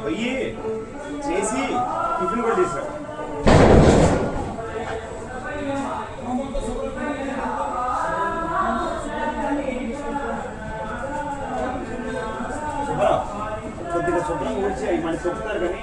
పోయి చేసి టిఫిన్ కూడా తీసుకురా. కొద్దిగా శుభ్రంగా ఊడ్చి అవి మనకి చెప్తారు కానీ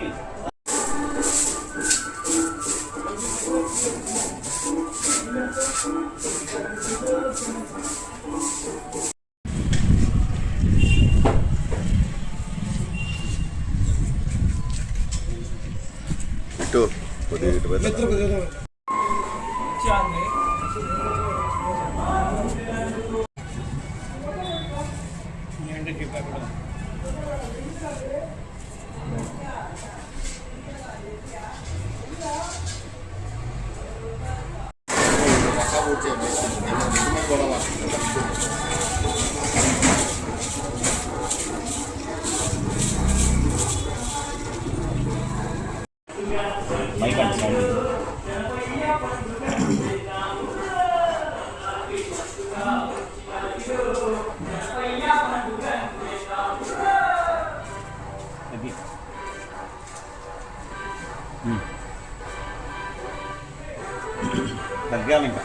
తగ్గాలి ఇంకా.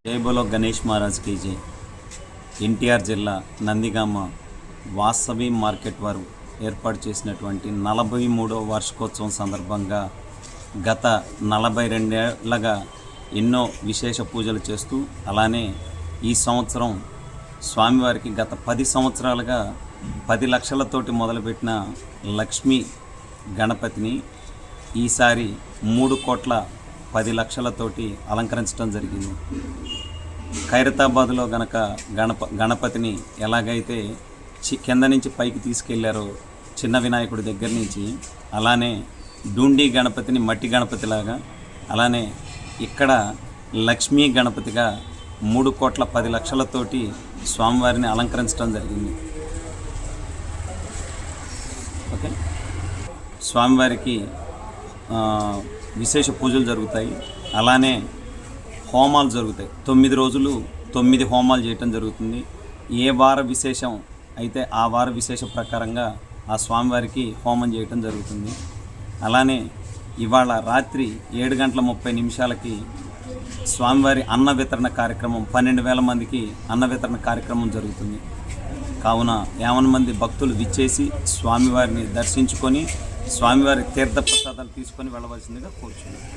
జై బోలో గణేష్ మహారాజ్ की जय. ఎన్టీఆర్ జిల్లా నందిగామ వాసవి మార్కెట్ వారు ఏర్పాటు చేసినటువంటి 43వ వార్షికోత్సవం సందర్భంగా గత 42 ఏళ్లుగా ఎన్నో విశేష పూజలు చేస్తూ అలానే ఈ సంవత్సరం స్వామివారికి గత 10 సంవత్సరాలుగా 10 లక్షలతోటి మొదలుపెట్టిన లక్ష్మీ గణపతిని ఈసారి 3 కోట్ల 10 లక్షలతోటి అలంకరించడం జరిగింది. ఖైరతాబాద్లో గణపతిని ఎలాగైతే కింద నుంచి పైకి తీసుకెళ్లారో చిన్న వినాయకుడి దగ్గర నుంచి, అలానే డూండి గణపతిని మట్టి గణపతిలాగా, అలానే ఇక్కడ లక్ష్మీ గణపతిగా 3 కోట్ల 10 లక్షలతోటి స్వామివారిని అలంకరించడం జరిగింది. ఓకే, స్వామివారికి విశేష పూజలు జరుగుతాయి, అలానే హోమాలు జరుగుతాయి. 9 రోజులు 9 హోమాలు చేయటం జరుగుతుంది. ఏ వార విశేషం అయితే ఆ వార విశేష ప్రకారంగా ఆ స్వామివారికి హోమం చేయటం జరుగుతుంది. అలానే ఇవాళ రాత్రి 7:30 స్వామివారి అన్న వితరణ కార్యక్రమం 12,000 మందికి అన్న వితరణ కార్యక్రమం జరుగుతుంది. కావున 50 మంది భక్తులు విచ్చేసి స్వామివారిని దర్శించుకొని స్వామివారి తీర్థ ప్రసాదాలు తీసుకొని వెళ్ళవలసిందిగా కోరుచున్నాను.